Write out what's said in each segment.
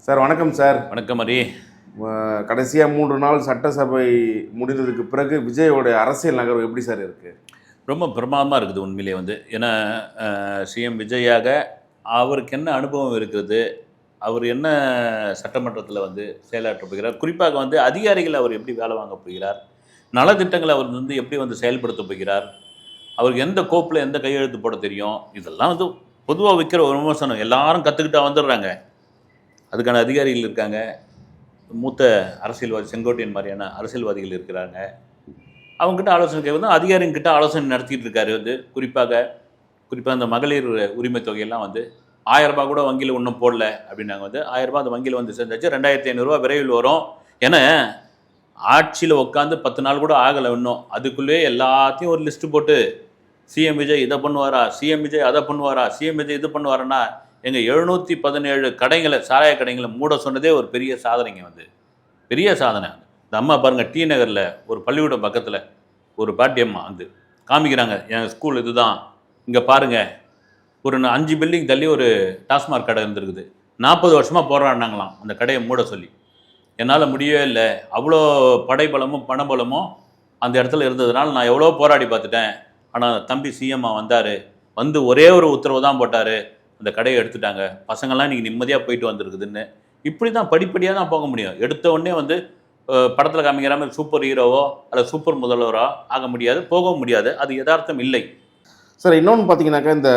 Sir வணக்கம் sir. வணக்கம் ஹரி. கடைசியாக 3 நாள் சட்டசபை முடிந்ததுக்கு பிறகு விஜயோட அரசியல் நகர்வு எப்படி சார் இருக்குது? ரொம்ப பிரமாதமாக இருக்குது உண்மையிலே ஏன்னா சிஎம் விஜயாக அவருக்கு என்ன அனுபவம் இருக்கிறது, அவர் என்ன சட்டமன்றத்தில் செயலாற்ற போகிறார், குறிப்பாக அதிகாரிகள் அவர் எப்படி வேலை வாங்க போகிறார், நலத்திட்டங்களை அவர் எப்படி செயல்படுத்த போகிறார், அவருக்கு எந்த கோப்பில் எந்த கையெழுத்து போட தெரியும், இதெல்லாம் பொதுவாக வைக்கிற ஒரு விமர்சனம். எல்லாரும் கற்றுக்கிட்டா வந்துடுறாங்க. அதுக்கான அதிகாரிகள் இருக்காங்க, மூத்த அரசியல்வாதி செங்கோட்டையன் மாதிரியான அரசியல்வாதிகள் இருக்கிறாங்க. அவங்ககிட்ட ஆலோசனை கேட்குறது அதிகாரிங்கிட்ட ஆலோசனை நடத்திட்டு இருக்காரு. குறிப்பாக அந்த மகளிர் உரிமை தொகையெல்லாம் 1000 ரூபாய் கூட வங்கியில் ஒன்றும் போடல அப்படின்னாங்க. 1000 ரூபாய் அந்த வங்கியில் சேர்ந்தாச்சு. 2500 ரூபா விரைவில் வரும். ஏன்னா ஆட்சியில் உட்காந்து 10 நாள் கூட ஆகலை இன்னும். அதுக்குள்ளேயே எல்லாத்தையும் ஒரு லிஸ்ட்டு போட்டு சிஎம் விஜய் இதை பண்ணுவாரா, சிஎம் விஜய் அதை பண்ணுவாரா, சிஎம் விஜய் இது பண்ணுவாருன்னா எங்கள் 717 கடைங்களை, சாராய கடைங்களை மூட சொன்னதே ஒரு பெரிய சாதனைங்க. பெரிய சாதனை. இந்த அம்மா பாருங்கள், டி நகரில் ஒரு பள்ளிக்கூடம் பக்கத்தில் ஒரு பாட்டியம்மா காமிக்கிறாங்க, என் ஸ்கூல் இதுதான், இங்கே பாருங்கள், ஒரு 5 பில்டிங் தள்ளி ஒரு டாஸ்மாக் கடை இருந்திருக்குது. 40 வருஷமாக போராடினாங்களாம் அந்த கடையை மூட சொல்லி. என்னால் முடியவே இல்லை, அவ்வளோ படைபலமும் பணபலமும் அந்த இடத்துல இருந்ததுனால நான் எவ்வளோ போராடி பார்த்துட்டேன். ஆனால் தம்பி சிஎம்மா வந்தார், ஒரே ஒரு உத்தரவு தான் போட்டார், அந்த கடையை எடுத்துட்டாங்க, பசங்கள்லாம் இன்றைக்கி நிம்மதியாக போயிட்டு வந்துருக்குதுன்னு. இப்படி தான் படிப்படியாக தான் போக முடியும். எடுத்த உடனே படத்தில் காமிக்கிற மாதிரி சூப்பர் ஹீரோவோ அல்லது சூப்பர் முதல்வரோ ஆக முடியாது, போகவும் முடியாது. அது யதார்த்தம் இல்லை சார். இன்னொன்று பார்த்தீங்கன்னாக்கா, இந்த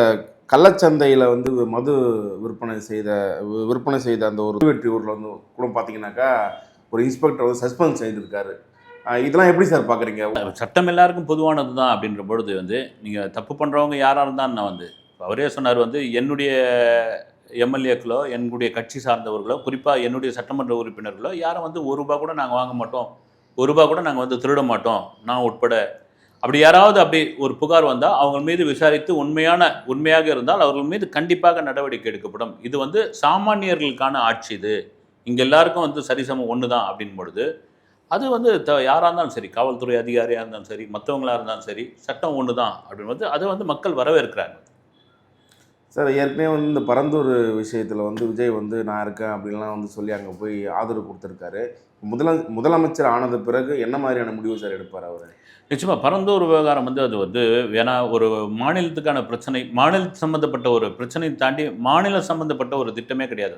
கள்ளச்சந்தையில் மது விற்பனை செய்த அந்த ஒரு வெற்றி ஊரில் கூட பார்த்தீங்கன்னாக்கா ஒரு இன்ஸ்பெக்டர் சஸ்பெண்ட் செய்திருக்காரு. இதெல்லாம் எப்படி சார் பார்க்குறீங்க? சட்டம் எல்லாருக்கும் பொதுவானது தான் அப்படின்ற பொழுது நீங்கள் தப்பு பண்ணுறவங்க யாராக இருந்தால் நான் அவரே சொன்னார், என்னுடைய எம்எல்ஏக்களோ என்னுடைய கட்சி சார்ந்தவர்களோ குறிப்பாக என்னுடைய சட்டமன்ற உறுப்பினர்களோ யாரும் 1 ரூபா கூட நாங்கள் வாங்க மாட்டோம், 1 ரூபா கூட நாங்கள் திருட மாட்டோம், நான் உட்பட. அப்படி யாராவது அப்படி ஒரு புகார் வந்தால் அவங்க மீது விசாரித்து உண்மையாக இருந்தால் அவர்கள் மீது கண்டிப்பாக நடவடிக்கை எடுக்கப்படும். இது சாமானியர்களுக்கான ஆட்சி. இது இங்கே எல்லாருக்கும் சரிசமம் ஒன்று தான் அப்படின் பொழுது அது யாராக இருந்தாலும் சரி, காவல்துறை அதிகாரியாக இருந்தாலும் சரி, மற்றவங்களாக இருந்தாலும் சரி, சட்டம் ஒன்று தான் அப்படின்னு அதை மக்கள் வரவேற்கிறாங்க. சார், ஏற்கனவே இந்த பரந்தூர் விஷயத்தில் விஜய் நான் இருக்கேன் அப்படின்லாம் சொல்லி அங்கே போய் ஆதரவு கொடுத்துருக்காரு. முதலமைச்சர் ஆனது பிறகு என்ன மாதிரியான முடிவு சார் எடுப்பார் அவர்? நிச்சயமாக பரந்தூர் விவகாரம் அது ஏன்னா ஒரு மாநிலத்துக்கான பிரச்சனை, மாநில சம்மந்தப்பட்ட ஒரு பிரச்சனை தாண்டி மாநில சம்மந்தப்பட்ட ஒரு திட்டமே கிடையாது.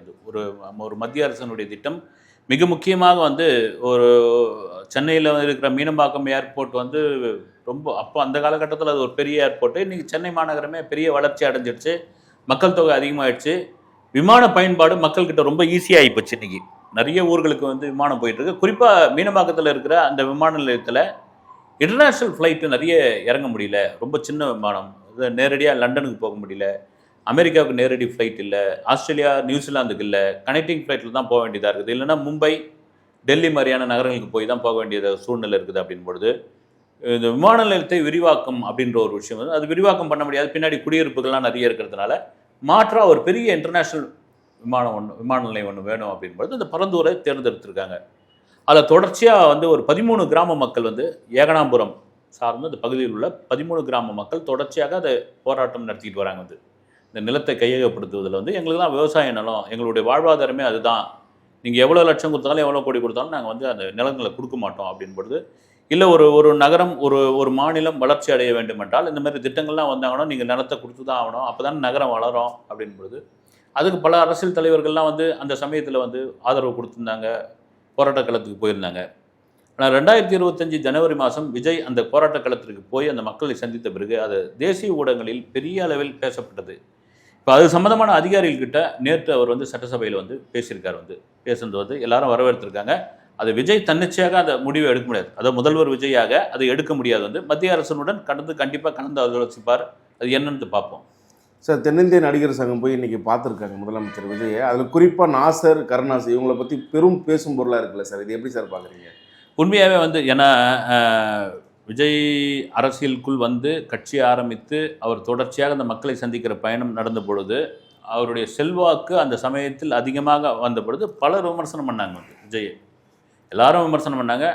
ஒரு மத்திய அரசினுடைய திட்டம். மிக முக்கியமாக ஒரு சென்னையில் இருக்கிற மீனம்பாக்கம் ஏர்போர்ட் ரொம்ப அப்போ அந்த காலகட்டத்தில் அது ஒரு பெரிய ஏர்போர்ட்டு. இன்றைக்கி சென்னை மாநகரமே பெரிய வளர்ச்சி அடைஞ்சிடுச்சு, மக்கள் தொகை அதிகமாகிடுச்சு, விமான பயன்பாடு மக்கள்கிட்ட ரொம்ப ஈஸியாக ஆகிப்போச்சு. இன்றைக்கி நிறைய ஊர்களுக்கு விமானம் போயிட்டுருக்கு. குறிப்பாக மீனம்பாக்கத்தில் இருக்கிற அந்த விமான நிலையத்தில் இன்டர்நேஷ்னல் ஃப்ளைட்டு நிறைய இறங்க முடியல. ரொம்ப சின்ன விமானம், நேரடியாக லண்டனுக்கு போக முடியல, அமெரிக்காவுக்கு நேரடி ஃப்ளைட் இல்லை, ஆஸ்திரேலியா நியூசிலாந்துக்கு இல்லை, கனெக்டிங் ஃப்ளைட்டில் தான் போக வேண்டியதாக இருக்குது. இல்லைனா மும்பை டெல்லி மாதிரியான நகரங்களுக்கு போய் தான் போக வேண்டியது சூழ்நிலை இருக்குது. அப்படின்பொழுது இந்த விமான நிலையத்தை விரிவாக்கம் அப்படின்ற ஒரு விஷயம் அது விரிவாக்கம் பண்ண முடியாது. பின்னாடி குடியிருப்புகள்லாம் நிறைய இருக்கிறதுனால மாற்றாக ஒரு பெரிய இன்டர்நேஷ்னல் விமான நிலையம் ஒன்று வேணும் அப்படின்பொழுது இந்த பரந்தூரை தேர்ந்தெடுத்திருக்காங்க. அதில் தொடர்ச்சியாக ஒரு 13 கிராம மக்கள் ஏகனாபுரம் சார்ந்த அந்த பகுதியில் உள்ள 13 கிராம மக்கள் தொடர்ச்சியாக அதை போராட்டம் நடத்திட்டு வராங்க. இந்த நிலத்தை கையகப்படுத்துவதில் எங்களுக்கு தான் விவசாய நிலம், எங்களுடைய வாழ்வாதாரமே அதுதான், நீங்கள் எவ்வளோ லட்சம் கொடுத்தாலும் எவ்வளோ கோடி கொடுத்தாலும் நாங்கள் அந்த நிலங்களை கொடுக்க மாட்டோம் அப்படின்பொழுது, இல்லை ஒரு நகரம் ஒரு மாநிலம் வளர்ச்சி அடைய வேண்டும் என்றால் இந்த மாதிரி திட்டங்கள்லாம் வந்தாங்கன்னா நீங்கள் நிலத்தை கொடுத்து தான் ஆகணும், அப்போ தான் நகரம் வளரும் அப்படின்பொழுது அதுக்கு பல அரசியல் தலைவர்கள்லாம் அந்த சமயத்தில் ஆதரவு கொடுத்துருந்தாங்க, போராட்ட களத்துக்கு போயிருந்தாங்க. ஆனால் 2025 ஜனவரி மாதம் விஜய் அந்த போராட்ட களத்திற்கு போய் அந்த மக்களை சந்தித்த பிறகு அது தேசிய ஊடகங்களில் பெரிய அளவில் பேசப்பட்டது. இப்போ அது சம்மந்தமான அதிகாரிகள்கிட்ட நேற்று அவர் சட்டசபையில் பேசியிருக்கார். பேசுனது எல்லாரும் வரவேற்றிருக்காங்க. அது விஜய் தன்னிச்சையாக அந்த முடிவை எடுக்க முடியாது, அதை முதல்வர் விஜயாக அதை எடுக்க முடியாது. மத்திய அரசனுடன் கண்டிப்பாக கலந்து ஆலோசிப்பார். அது என்னன்னு பார்ப்போம். சார், தென்னிந்திய நடிகர் சங்கம் போய் இன்றைக்கி பார்த்துருக்காங்க முதலமைச்சர் விஜயை. அதில் குறிப்பாக நாசர், கருணாஸ் இவங்களை பற்றி பெரும் பேசும் பொருளாக இருக்குல்ல சார், இது எப்படி சார் பார்க்குறீங்க? உண்மையாகவே ஏன்னா விஜய் அரசியலுக்குள் கட்சி ஆரம்பித்து அவர் தொடர்ச்சியாக அந்த மக்களை சந்திக்கிற பயணம் நடந்த பொழுது அவருடைய செல்வாக்கு அந்த சமயத்தில் அதிகமாக வந்த பொழுது பலர் விமர்சனம் பண்ணாங்க. விஜயை எல்லாரும் விமர்சனம் பண்ணாங்க.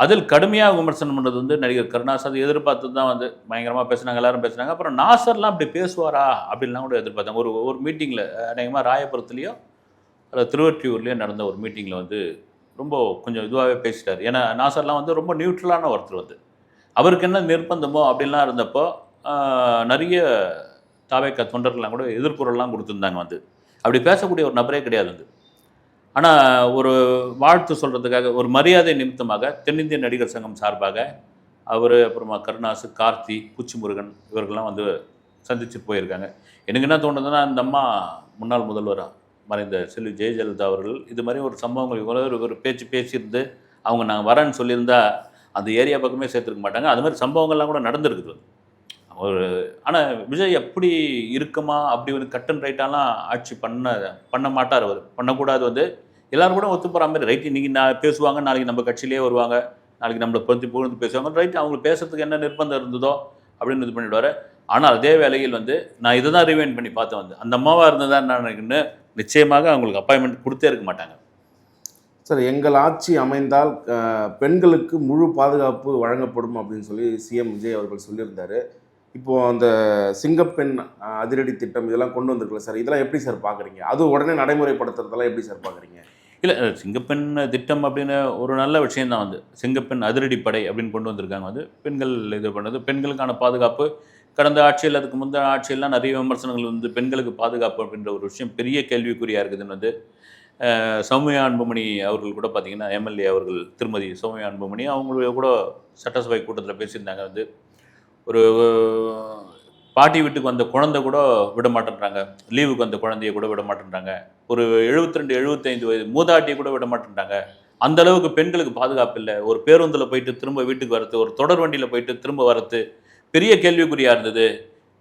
அதில் கடுமையாக விமர்சனம் பண்ணுறது நடிகர் கருணாஸ். அது எதிர்பார்த்து தான் பயங்கரமாக பேசுனாங்க, எல்லாரும் பேசுனாங்க. அப்புறம் நாசர்லாம் அப்படி பேசுவாரா அப்படின்லாம் கூட எதிர்பார்த்தாங்க. ஒரு மீட்டிங்கில் அநேகமாக ராயபுரத்துலேயோ அதில் திருவொற்றியூர்லேயே நடந்த ஒரு மீட்டிங்கில் வந்து ரொம்ப கொஞ்சம் இதுவாகவே பேசிட்டார். ஏன்னா நாசர்லாம் வந்து ரொம்ப நியூட்ரலான ஒருத்தர் வந்து அவருக்கு என்ன நிர்பந்தமோ அப்படின்லாம் இருந்தப்போ நிறைய தாவேக்கா தொண்டர்கள்லாம் கூட எதிர்குறல்லாம் கொடுத்துருந்தாங்க வந்து. அப்படி பேசக்கூடிய ஒரு நபரே கிடையாது வந்து. ஆனால் ஒரு வாழ்த்து சொல்கிறதுக்காக ஒரு மரியாதை நிமித்தமாக தென்னிந்திய நடிகர் சங்கம் சார்பாக அவர், அப்புறமா கருணாசு, கார்த்தி, பூச்சி முருகன் இவர்கள்லாம் வந்து சந்திச்சுட்டு போயிருக்காங்க. எனக்கு என்ன தோணுதுன்னா, இந்த அம்மா முன்னாள் முதல்வராக மறைந்த செல்வி ஜெயலலிதா அவர்கள் இது மாதிரி ஒரு சம்பவங்கள் இவ்வளோ ஒரு பேச்சு பேசியிருந்து அவங்க நாங்கள் வரேன்னு சொல்லியிருந்தா அந்த ஏரியா பக்கமே சேர்த்துருக்க மாட்டாங்க. அது மாதிரி சம்பவங்கள்லாம் கூட நடந்திருக்குது. ஒரு ஆனால் விஜய் எப்படி இருக்குமா அப்படி வந்து கட் அண்ட் ரைட்டாலாம் ஆட்சி பண்ண மாட்டார். அவர் பண்ணக்கூடாது வந்து எல்லோரும் கூட ஒத்து போகிற மாதிரி ரைட். இன்றைக்கி நான் பேசுவாங்க, நாளைக்கு நம்ம கட்சியிலே வருவாங்க, நாளைக்கு நம்மளை பற்றி புகழ்ந்து பேசுவாங்க, ரைட். அவங்களுக்கு பேசுறதுக்கு என்ன நிர்பந்தம் இருந்ததோ அப்படின்னு இது பண்ணிவிடுவார். ஆனால் அதே வேளையில் வந்து நான் இதை தான் ரிவைண்ட் பண்ணி பார்த்தேன் வந்து அந்த அம்மாவாக இருந்ததான் நான் நிச்சயமாக அவங்களுக்கு அப்பாயின்மெண்ட் கொடுத்தே இருக்க மாட்டாங்க. சார், எங்கள் ஆட்சி அமைந்தால் பெண்களுக்கு முழு பாதுகாப்பு வழங்கப்படும் அப்படின்னு சொல்லி சிஎம் விஜய் அவர்கள் சொல்லியிருந்தார். இப்போது அந்த சிங்கப்பெண் அதிரடி திட்டம் இதெல்லாம் கொண்டு வந்திருக்கல சார், இதெல்லாம் எப்படி சார் பார்க்குறீங்க? அது உடனே நடைமுறைப்படுத்துறதெல்லாம் எப்படி சார் பார்க்குறீங்க? இல்லை, சிங்கப்பெண் திட்டம் அப்படின்னு ஒரு நல்ல விஷயந்தான் வந்து. சிங்கப்பெண் அதிரடி படை அப்படின்னு கொண்டு வந்திருக்காங்க வந்து. பெண்கள் இது பண்ணது, பெண்களுக்கான பாதுகாப்பு. கடந்த ஆட்சியில் அதுக்கு முந்தைய ஆட்சியெல்லாம் நிறைய விமர்சனங்கள் வந்து பெண்களுக்கு பாதுகாப்பு அப்படின்ற ஒரு விஷயம் பெரிய கேள்விக்குறியாக இருக்குதுன்னு வந்து சௌமியா அன்புமணி அவர்கள் கூட பார்த்தீங்கன்னா, எம்எல்ஏ அவர்கள் திருமதி சௌமியா அன்புமணி அவங்களுடைய கூட சட்டசபை கூட்டத்தில் பேசியிருந்தாங்க வந்து. ஒரு பாட்டி வீட்டுக்கு வந்த குழந்தை கூட விட மாட்டேன்றாங்க, லீவுக்கு வந்த குழந்தைய கூட விட மாட்டேன்றாங்க, ஒரு 72-75 வயது மூதாட்டியை கூட விட மாட்டேன்றாங்க. அந்த அளவுக்கு பெண்களுக்கு பாதுகாப்பு இல்லை. ஒரு பேருந்தில் போயிட்டு திரும்ப வீட்டுக்கு வரது, ஒரு தொடர் வண்டியில் போயிட்டு திரும்ப வரது பெரிய கேள்விக்குறியாக இருந்தது.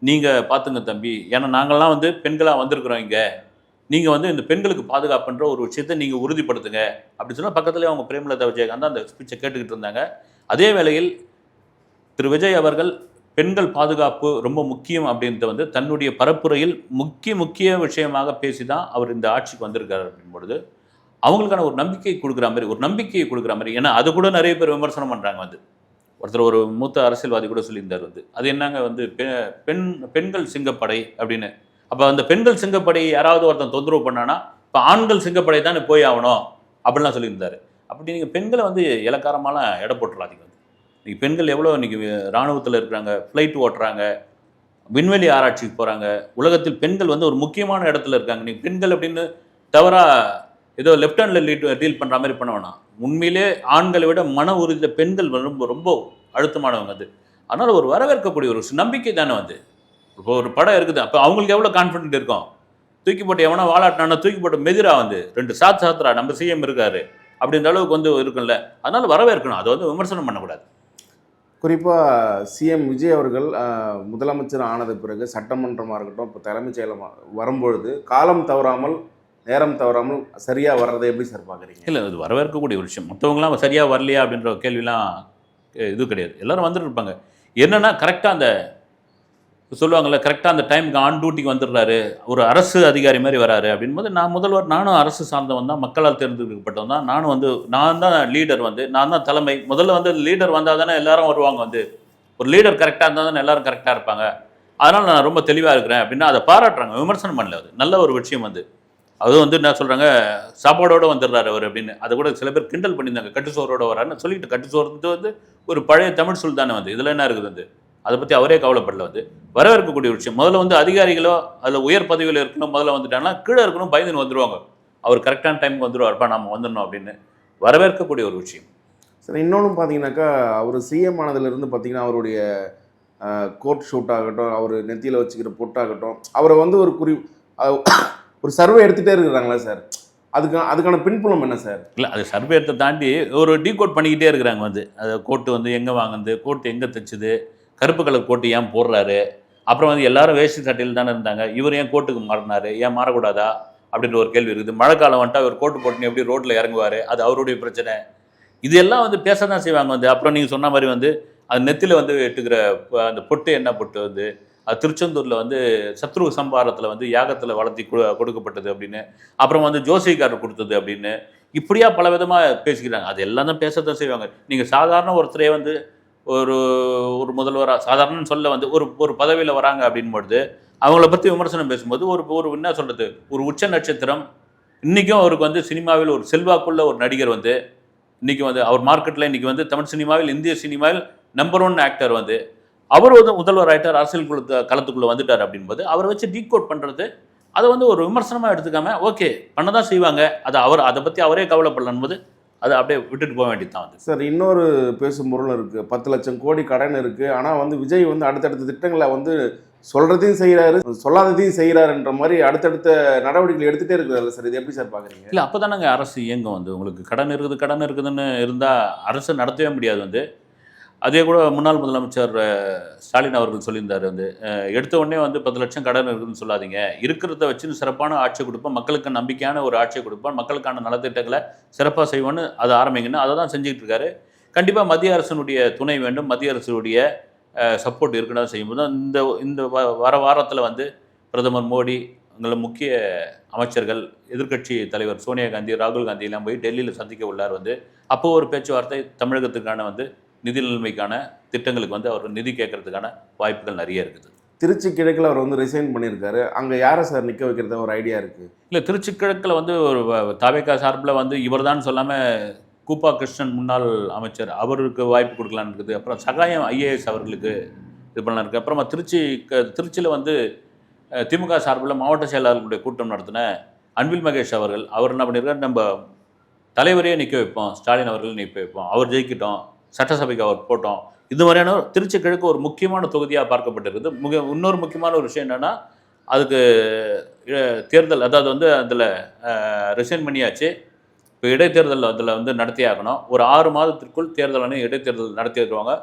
நீங்கள் பார்த்துங்க தம்பி, ஏன்னா நாங்கள்லாம் வந்து பெண்களாக வந்திருக்கிறோம் இங்கே, நீங்கள் வந்து இந்த பெண்களுக்கு பாதுகாப்புன்ற ஒரு விஷயத்தை நீங்கள் உறுதிப்படுத்துங்க அப்படின்னு சொன்னால் பக்கத்துலேயே அவங்க பிரேமலதா விஜயகாந்த் அந்த ஸ்பீச்சை கேட்டுக்கிட்டு இருந்தாங்க. அதே வேளையில் திரு விஜய் அவர்கள் பெண்கள் பாதுகாப்பு ரொம்ப முக்கியம் அப்படின்றத வந்து தன்னுடைய பரப்புரையில் முக்கிய விஷயமாக பேசி தான் அவர் இந்த ஆட்சிக்கு வந்திருக்காரு அப்படின்பொழுது அவங்களுக்கான ஒரு நம்பிக்கை கொடுக்குற மாதிரி, ஒரு நம்பிக்கையை கொடுக்குற மாதிரி. ஏன்னா அது கூட நிறைய பேர் விமர்சனம் பண்ணுறாங்க வந்து. ஒருத்தர் ஒரு மூத்த அரசியல்வாதி கூட சொல்லியிருந்தார் வந்து, அது என்னங்க வந்து பெண்கள் சிங்கப்படை அப்படின்னு. அப்போ அந்த பெண்கள் சிங்கப்படை யாராவது ஒருத்தன் தொந்தரவு பண்ணானா இப்போ ஆண்கள் சிங்கப்படை தானே போய் ஆகணும் அப்படின்லாம் சொல்லியிருந்தார். அப்படி நீங்கள் பெண்களை வந்து இலக்காரமாலாம் எடை போட்டுறாதீங்க. இன்றைக்கி பெண்கள் எவ்வளோ இன்றைக்கி இராணுவத்தில் இருக்கிறாங்க, ஃப்ளைட் ஓட்டுறாங்க, விண்வெளி ஆராய்ச்சிக்கு போகிறாங்க. உலகத்தில் பெண்கள் வந்து ஒரு முக்கியமான இடத்துல இருக்காங்க. நீங்கள் பெண்கள் அப்படின்னு தவறாக ஏதோ லெஃப்ட் ஹேண்டில் டீல் பண்ணுற மாதிரி பண்ண வேணாம். உண்மையிலே ஆண்களை விட மன உறுதியில் பெண்கள் ரொம்ப ரொம்ப அழுத்தமானவங்க அது. அதனால் ஒரு வரவேற்கக்கூடிய ஒரு நம்பிக்கை தானே வந்து. இப்போ ஒரு படம் இருக்குது, அப்போ அவங்களுக்கு எவ்வளோ கான்ஃபிடென்ட் இருக்கும். தூக்கி போட்டு எவனா வாழாட்டினா தூக்கி போட்டு மெதிரா வந்து 2 சாத்துறா நம்ம சிஎம் இருக்காரு அப்படின்ற அளவுக்கு வந்து இருக்குல்ல. அதனால் வரவேற்கணும், அதை வந்து விமர்சனம் பண்ணக்கூடாது. குறிப்பாக சிஎம் விஜய் அவர்கள் முதலமைச்சர் ஆனது பிறகு சட்டமன்றமாக இருக்கட்டும், இப்போ தலைமைச் செயலம் வரும்பொழுது காலம் தவறாமல் நேரம் தவறாமல் சரியாக வர்றதை எப்படி சார் பார்க்குறீங்க? இல்லை, அது வரவேற்கக்கூடிய ஒரு விஷயம். மற்றவங்களாம் சரியாக வரலையா அப்படின்ற கேள்விலாம் இது கிடையாது. எல்லோரும் வந்துட்டு இருப்பாங்க. என்னென்னா கரெக்டாக அந்த சொல்லுவாங்கள்ல, கரெக்டாக அந்த டைமுக்கு ஆன் டியூட்டிக்கு வந்துடுறாரு, ஒரு அரசு அதிகாரி மாதிரி வராரு அப்படின்போது நான் முதல்வர், நானும் அரசு சார்ந்தவன் தான், மக்களால் தேர்ந்தெடுக்கப்பட்டவன் தான், நான் தான் லீடர் வந்து, நான் தான் தலைமை. முதல்ல வந்து லீடர் வந்தால் தானே எல்லாரும் வருவாங்க வந்து. ஒரு லீடர் கரெக்டாக இருந்தால் தானே எல்லாரும் கரெக்டாக இருப்பாங்க. அதனால் நான் ரொம்ப தெளிவாக இருக்கிறேன் அப்படின்னா அதை பாராட்டுறாங்க, விமர்சனம் பண்ணல. அது நல்ல ஒரு விஷயம் வந்து. அதுவும் வந்து என்ன சொல்கிறாங்க, சாப்பாடோடு வந்துடுறாரு அவர் அப்படின்னு. அதை கூட சில பேர் கிண்டல் பண்ணியிருந்தாங்க, கட்டுச்சோரோடு வராருன்னு சொல்லிட்டு. கட்டுச்சோறு வந்து ஒரு பழைய தமிழ் சொல் தானே வந்து, இதில் என்ன இருக்குது வந்து, அதை பற்றி அவரே கவலைப்படல வந்து. வரவேற்கக்கூடிய விஷயம். முதல்ல வந்து அதிகாரிகளோ அதில் உயர் பதவியில் இருக்கணும், முதல்ல வந்துட்டாங்கன்னா கீழே இருக்கணும், பயந்துன்னு வந்துடுவாங்க. அவர் கரெக்டான டைமுக்கு வந்துடுவார்ப்பா, நம்ம வந்துடணும் அப்படின்னு. வரவேற்கக்கூடிய ஒரு விஷயம். சரி, இன்னொன்று பார்த்தீங்கன்னாக்கா, அவர் சிஎம் ஆனதுலேருந்து பார்த்தீங்கன்னா அவருடைய கோட் ஷூட் ஆகட்டும், அவர் நெத்தியில் வச்சுக்கிற பொட்டாகட்டும், அவரை வந்து ஒரு சர்வே எடுத்துகிட்டே இருக்கிறாங்களா சார்? அதுக்கான பின்புலம் என்ன சார்? இல்லை, அது சர்வே எடுத்தை தாண்டி ஒரு டீகோட் பண்ணிக்கிட்டே இருக்கிறாங்க வந்து. அது கோட்டு வந்து எங்கே வாங்குது, கோட்டு எங்கே தைச்சுது, கருப்பு கலர் கோட்டு ஏன் போடுறாரு, அப்புறம் வந்து எல்லாரும் வேஷ்டி சட்டையில் தானே இருந்தாங்க, இவர் ஏன் கோட்டுக்கு மாறினார், ஏன் மாறக்கூடாதா அப்படின்ற ஒரு கேள்வி இருக்குது. மழை காலம் வந்துட்டு அவர் கோட்டு போட்டுன்னு எப்படி ரோட்டில் இறங்குவார், அது அவருடைய பிரச்சனை. இது எல்லாம் வந்து பேச தான் செய்வாங்க வந்து. அப்புறம் நீங்கள் சொன்ன மாதிரி வந்து அது நெத்தியில் வந்து எட்டுக்கிற அந்த பொட்டு என்ன பொட்டு வந்து, அது திருச்செந்தூரில் வந்து சத்ரு சம்பாரத்தில் வந்து யாகத்தில் வளர்த்தி கொடுக்கப்பட்டது அப்படின்னு, அப்புறம் வந்து ஜோசிக்காரர் கொடுத்தது அப்படின்னு, இப்படியா பல விதமாக பேசிக்கிறாங்க. அது எல்லாம் தான் பேசத்தான் செய்வாங்க. நீங்கள் சாதாரண ஒருத்தரே வந்து ஒரு ஒரு முதல்வராக சாதாரணன்னு சொல்ல வந்து ஒரு பதவியில் வராங்க அப்படின்பொழுது அவங்கள பற்றி விமர்சனம் பேசும்போது ஒரு என்ன சொல்கிறது, ஒரு உச்ச நட்சத்திரம் இன்றைக்கும் அவருக்கு வந்து சினிமாவில் ஒரு செல்வாக்குள்ள ஒரு நடிகர் வந்து இன்றைக்கி வந்து அவர் மார்க்கெட்டில் இன்றைக்கி வந்து தமிழ் சினிமாவில் இந்திய சினிமாவில் நம்பர் 1 ஆக்டர் வந்து அவர் வந்து முதல்வர் ஆகிட்டார், அரசியல் களத்துக்குள்ளே வந்துட்டார் அப்படின்போது அவரை வச்சு டீகோட் பண்ணுறது அதை வந்து ஒரு விமர்சனமாக எடுத்துக்காம ஓகே பண்ண தான் செய்வாங்க, அதை பற்றி அவரே கவலைப்படலன் போது அதை அப்படியே விட்டுட்டு போக வேண்டியது தான் வந்து. சார் இன்னொரு பேசும் பொருள் இருக்குது, 10 லட்சம் கோடி கடன் இருக்குது. ஆனால் வந்து விஜய் வந்து அடுத்தடுத்த திட்டங்களை வந்து சொல்கிறதையும் செய்கிறாரு, சொல்லாததையும் செய்கிறாருன்ற மாதிரி அடுத்தடுத்த நடவடிக்கைகள் எடுத்துகிட்டே இருக்கிறாரு சார். இது எப்படி சார் பார்க்குறீங்க? இல்லை அப்போ தானங்க அரசு இயங்கும் வந்து. உங்களுக்கு கடன் இருக்குதுன்னு இருந்தால் அரசு நடத்தவே முடியாது வந்து. அதே கூட முன்னாள் முதலமைச்சர் ஸ்டாலின் அவர்கள் சொல்லியிருந்தார் வந்து, எடுத்த உடனே வந்து 10 லட்சம் கடன் இருக்குதுன்னு சொல்லாதீங்க, இருக்கிறத வச்சு சிறப்பான ஆட்சியை கொடுப்போம், மக்களுக்கு நம்பிக்கையான ஒரு ஆட்சியை கொடுப்போம், மக்களுக்கான நலத்திட்டங்களை சிறப்பாக செய்வோன்னு அதை ஆரம்பிங்கன்னு அதை தான் செஞ்சுக்கிட்டு இருக்காரு. கண்டிப்பாக மத்திய அரசினுடைய துணை வேண்டும், மத்திய அரசுடைய சப்போர்ட் இருக்கணும். செய்யும்போது இந்த இந்த வர வாரத்தில் வந்து பிரதமர் மோடி, உங்களை முக்கிய அமைச்சர்கள், எதிர்க்கட்சி தலைவர் சோனியா காந்தி, ராகுல் காந்தி எல்லாம் போய் டெல்லியில் சந்திக்க உள்ளார் வந்து. அப்போது ஒரு பேச்சுவார்த்தை தமிழகத்துக்கான வந்து நிதி நிலைமைக்கான திட்டங்களுக்கு வந்து அவர் நிதி கேட்கறதுக்கான வாய்ப்புகள் நிறைய இருக்குது. திருச்சி கிழக்கில் அவர் வந்து ரிசைன் பண்ணியிருக்காரு, அங்கே யாரை சார் நிற்க வைக்கிறத ஒரு ஐடியா இருக்குது? இல்லை திருச்சி கிழக்கில் வந்து ஒரு தாவேகா சார்பில் வந்து இவர் தான் சொல்லாமல் கூப்பா கிருஷ்ணன் முன்னாள் அமைச்சர் அவருக்கு வாய்ப்பு கொடுக்கலான்னு இருக்குது. அப்புறம் சகாயம் ஐஏஎஸ் அவர்களுக்கு இது பண்ணலாம் இருக்குது. அப்புறமா திருச்சியில் வந்து திமுக சார்பில் மாவட்ட செயலாளர்களுடைய கூட்டம் நடத்தின அன்பில் மகேஷ் அவர்கள் அவர் என்ன பண்ணியிருக்காரு, நம்ம தலைவரையே நிற்க வைப்போம், ஸ்டாலின் அவர்கள் நிற்க வைப்போம், அவர் ஜெயிக்கிட்டோம், சட்டசபைக்கு அவர் போட்டோம். இது மாதிரியான திருச்சி கிழக்கு ஒரு முக்கியமான தொகுதியாக பார்க்கப்பட்டிருக்குது. இன்னொரு முக்கியமான ஒரு விஷயம் என்னென்னா அதுக்கு தேர்தல், அதாவது வந்து அதில் ரிசைன் பண்ணியாச்சு, இப்போ இடைத்தேர்தல் அதில் வந்து நடத்தி ஆகணும். ஒரு 6 மாதத்திற்குள் தேர்தல் இடைத்தேர்தல் நடத்தி வருவாங்க.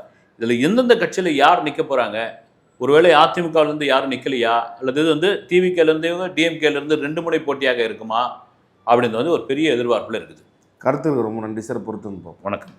இதில் எந்தெந்த கட்சியில் யார் நிற்க போகிறாங்க, ஒருவேளை அதிமுகவிலேருந்து யாரும் நிற்கலையா, அல்லது இது வந்து டிவிகேலேருந்து டிஎம்கேலேருந்து 2 முறை போட்டியாக இருக்குமா அப்படின்றது வந்து ஒரு பெரிய எதிர்பார்ப்பில் இருக்குது. கருத்துக்கு ரொம்ப நன்றி சார். பொறுத்து வணக்கம்.